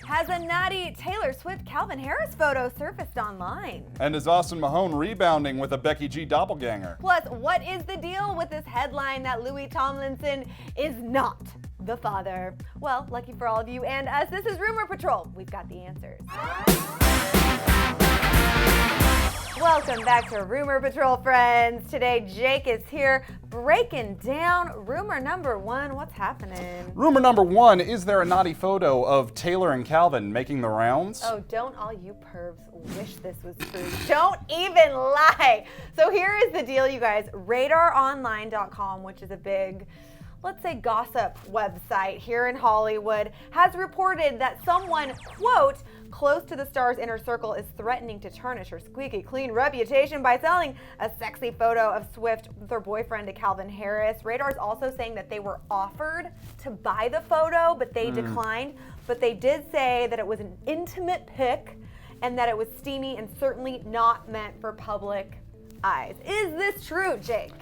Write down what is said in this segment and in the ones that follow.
Has a naughty Taylor Swift Calvin Harris photo surfaced online? And is Austin Mahone rebounding with a Becky G doppelganger? Plus, what is the deal with this headline that Louis Tomlinson is not the father? Well, lucky for all of you and us, this is Rumor Patrol. We've got the answers. Welcome back to Rumor Patrol, friends. Today, Jake is here breaking down rumor number one. What's happening? Rumor number one, is there a naughty photo of Taylor and Calvin making the rounds? Oh, don't all you pervs wish this was true. Don't even lie. So here is the deal, you guys. RadarOnline.com, which is a big, let's say, gossip website here in Hollywood, has reported that someone, quote, close to the star's inner circle is threatening to tarnish her squeaky clean reputation by selling a sexy photo of Swift with her boyfriend to Calvin Harris. Radar's also saying that they were offered to buy the photo, but they declined. But they did say that it was an intimate pic and that it was steamy and certainly not meant for public eyes. Is this true, Jake?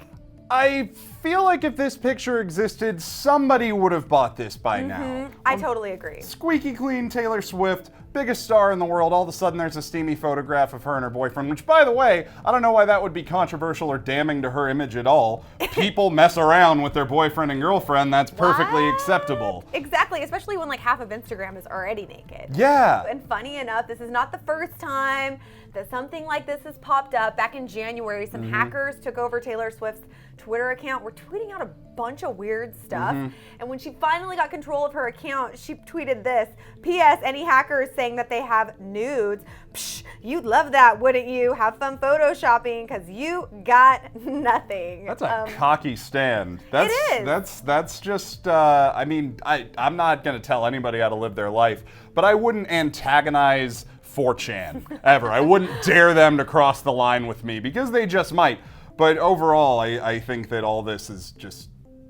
I feel like if this picture existed, somebody would have bought this by now. I totally agree. Squeaky clean Taylor Swift, biggest star in the world, all of a sudden there's a steamy photograph of her and her boyfriend, which, by the way, I don't know why that would be controversial or damning to her image at all. People mess around with their boyfriend and girlfriend, that's perfectly acceptable. Exactly, especially when like half of Instagram is already naked. Yeah. And funny enough, this is not the first time that something like this has popped up. Back in January, some hackers took over Taylor Swift's Twitter account, were tweeting out a bunch of weird stuff. And when she finally got control of her account, she tweeted this: P.S. Any hackers saying that they have nudes, psh, you'd love that, wouldn't you? Have fun photoshopping, because you got nothing. That's a cocky stand. That's, it is. That's just, I mean, I'm not going to tell anybody how to live their life, but I wouldn't antagonize 4chan ever. I wouldn't dare them to cross the line with me, because they just might. But overall, I think that all this is just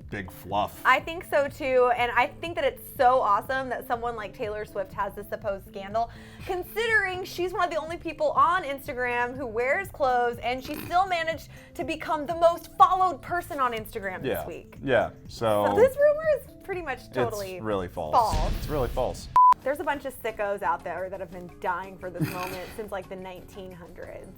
big fluff. I think so too, and I think that it's so awesome that someone like Taylor Swift has this supposed scandal, considering she's one of the only people on Instagram who wears clothes, and she still managed to become the most followed person on Instagram this week. Yeah, so this rumor is pretty much totally it's really false. It's really false. There's a bunch of sickos out there that have been dying for this moment since like the 1900s.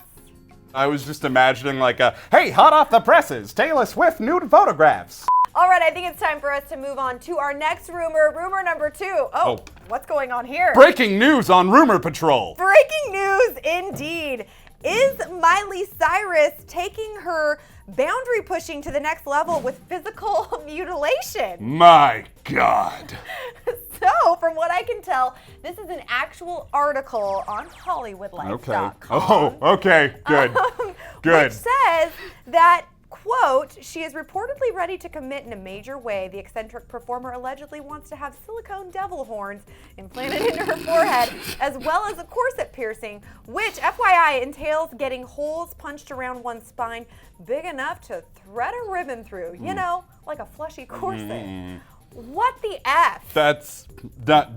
I was just imagining like hey, hot off the presses, Taylor Swift nude photographs. All right, I think it's time for us to move on to our next rumor, rumor number two. Oh, what's going on here? Breaking news on Rumor Patrol. Breaking news indeed. Is Miley Cyrus taking her boundary pushing to the next level with physical mutilation? My God. So, from what I can tell, this is an actual article on HollywoodLife.com. Oh, okay, good. Good. Which says that, quote, she is reportedly ready to commit in a major way. The eccentric performer allegedly wants to have silicone devil horns implanted into her forehead, as well as a corset piercing, which, FYI, entails getting holes punched around one's spine big enough to thread a ribbon through. You know, like a fleshy corset. What the F? That's that.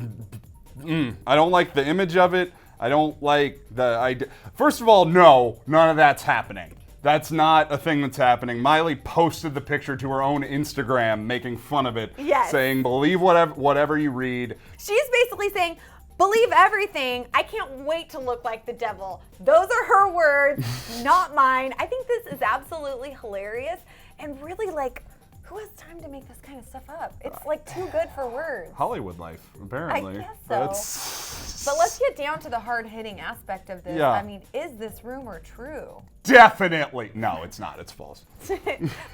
I don't like the image of it. I don't like the idea. First of all, no, none of that's happening. That's not a thing that's happening. Miley posted the picture to her own Instagram, making fun of it, saying, "Believe whatever you read." She's basically saying, "Believe everything. I can't wait to look like the devil." Those are her words, not mine. I think this is absolutely hilarious and really like. Who has time to make this kind of stuff up? It's like too good for words. Hollywood life, apparently. I guess so. But let's get down to the hard-hitting aspect of this. Yeah. I mean, is this rumor true? Definitely. No, it's not. It's false.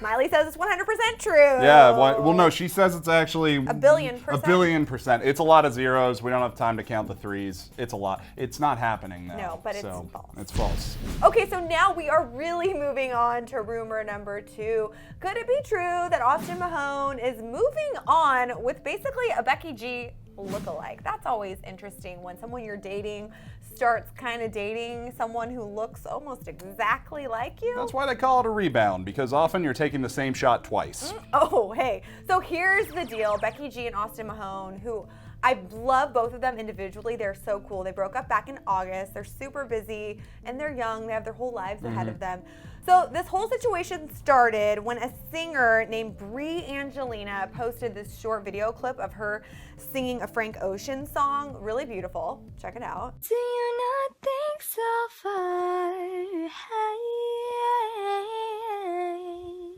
Miley says it's 100% true. Yeah, well, no, she says it's actually a billion percent. A billion percent. It's a lot of zeros. We don't have time to count the threes. It's a lot. It's not happening now. No, but it's false. It's false. Okay, so now we are really moving on to rumor number two. Could it be true that Austin Mahone is moving on with basically a Becky G lookalike? That's always interesting when someone you're dating starts kind of dating someone who looks almost exactly like you. That's why they call it a rebound, because often you're taking the same shot twice. Oh, hey. So here's the deal. Becky G and Austin Mahone, who I love both of them individually. They're so cool. They broke up back in August. They're super busy and they're young. They have their whole lives ahead of them. So this whole situation started when a singer named Brie Angelina posted this short video clip of her singing a Frank Ocean song. Really beautiful. Check it out. Do you not think so far?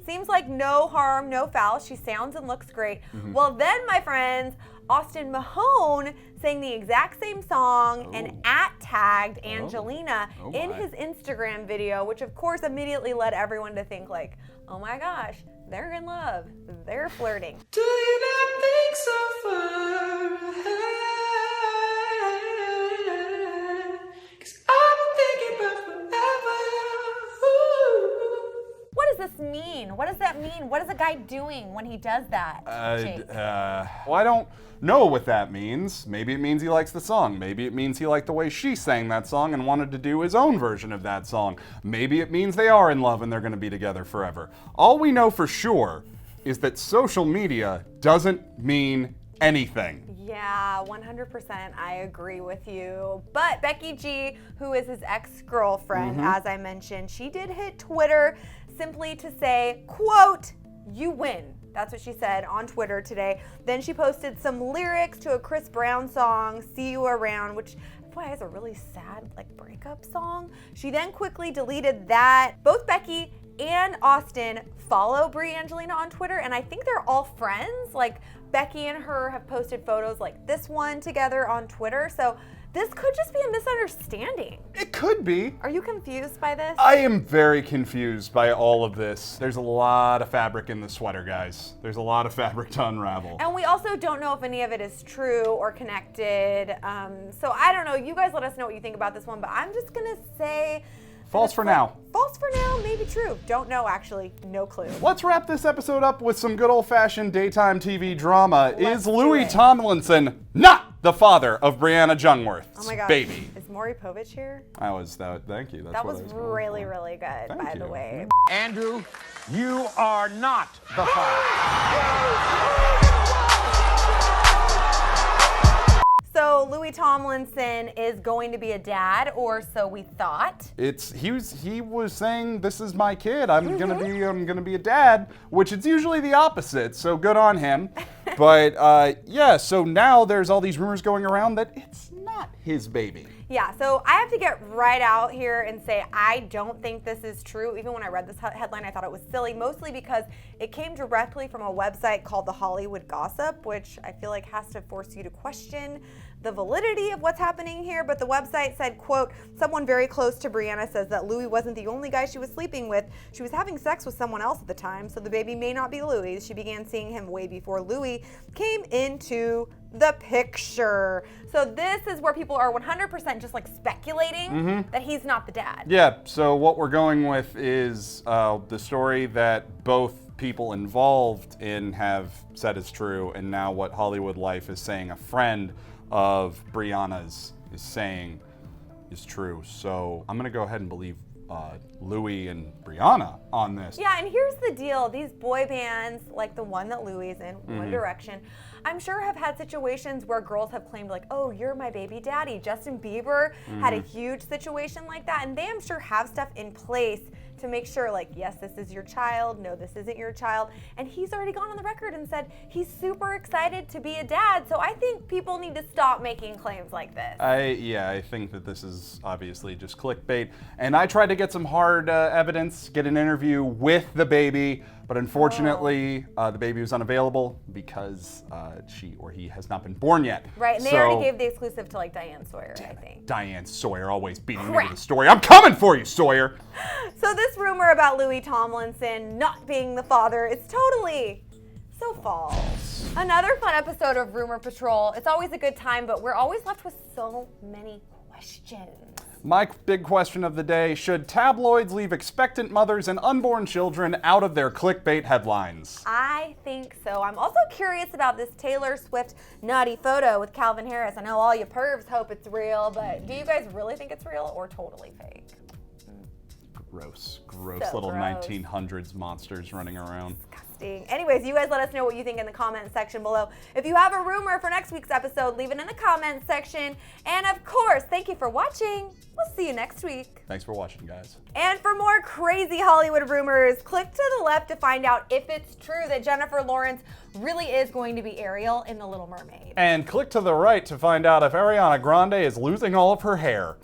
Seems like no harm, no foul. She sounds and looks great. Well, then, my friends, Austin Mahone sang the exact same song and tagged Angelina in his Instagram video, which of course immediately led everyone to think like, oh my gosh, they're in love. They're flirting. Do you not think so far ahead? 'Cause I've been thinking about forever. Ooh. What does this mean? What does that mean? What is a guy doing when he does that? Jake? Well, I don't know what that means. Maybe it means he likes the song. Maybe it means he liked the way she sang that song and wanted to do his own version of that song. Maybe it means they are in love and they're going to be together forever. All we know for sure is that social media doesn't mean anything. Yeah, 100%. I agree with you. But Becky G, who is his ex-girlfriend, as I mentioned, she did hit Twitter simply to say, quote, "You win." That's what she said on Twitter today. Then she posted some lyrics to a Chris Brown song, "See You Around," which boy, is a really sad like breakup song. She then quickly deleted that. Both Becky and Austin follow Brie Angelina on Twitter, and I think they're all friends. Like Becky and her have posted photos like this one together on Twitter. So this could just be a misunderstanding. It could be. Are you confused by this? I am very confused by all of this. There's a lot of fabric in the sweater, guys. There's a lot of fabric to unravel. And we also don't know if any of it is true or connected. So I don't know. You guys let us know what you think about this one, but I'm just going to say... False for now. False for now, maybe true. Don't know, actually. No clue. Let's wrap this episode up with some good old-fashioned daytime TV drama. Let's Is do Louis it. Tomlinson not the father of Brianna Jungwirth's Oh my gosh. baby? Is Maury Povich here? Thank you. That's That what was I was going really, for. really good, Thank by the you. way. Andrew, you are not the father. So Louis Tomlinson is going to be a dad, or so we thought. He was saying, "This is my kid. I'm gonna be a dad," which is usually the opposite. So good on him. But yeah, so now there's all these rumors going around that it's not his baby. Yeah, so I have to get right out here and say I don't think this is true. Even when I read this headline, I thought it was silly, mostly because it came directly from a website called The Hollywood Gossip, which I feel like has to force you to question the validity of what's happening here. But the website said, quote, "Someone very close to Brianna says that Louis wasn't the only guy she was sleeping with. She was having sex with someone else at the time, so the baby may not be Louis. She began seeing him way before Louis came into the picture." So this is where people are 100% just like speculating that he's not the dad. Yeah, so what we're going with is the story that both people involved in have said is true, and now what Hollywood Life is saying a friend of Brianna's is saying is true. So I'm gonna go ahead and believe Louis and Brianna on this. Yeah, and here's the deal. These boy bands, like the one that Louis is in, One Direction, I'm sure have had situations where girls have claimed like, "Oh, you're my baby daddy." Justin Bieber had a huge situation like that, and they, I'm sure, have stuff in place to make sure like, yes, this is your child, no, this isn't your child. And he's already gone on the record and said he's super excited to be a dad. So I think people need to stop making claims like this. I think that this is obviously just clickbait. And I tried to get some hard evidence, get an interview with the baby, but unfortunately the baby was unavailable because she or he has not been born yet. Right, and they already gave the exclusive to like Diane Sawyer, I think. Diane Sawyer always beating me with the story. I'm coming for you, Sawyer. So this rumor about Louis Tomlinson not being the father is totally so false. Another fun episode of Rumor Patrol. It's always a good time, but we're always left with so many questions. My big question of the day, should tabloids leave expectant mothers and unborn children out of their clickbait headlines? I think so. I'm also curious about this Taylor Swift naughty photo with Calvin Harris. I know all you pervs hope it's real, but do you guys really think it's real or totally fake? Gross So little gross. 1900s monsters running around. Disgusting. Anyways, you guys let us know what you think in the comment section below. If you have a rumor for next week's episode, leave it in the comment section. And of course, thank you for watching. We'll see you next week. Thanks for watching, guys. And for more crazy Hollywood rumors, click to the left to find out if it's true that Jennifer Lawrence really is going to be Ariel in The Little Mermaid. And click to the right to find out if Ariana Grande is losing all of her hair.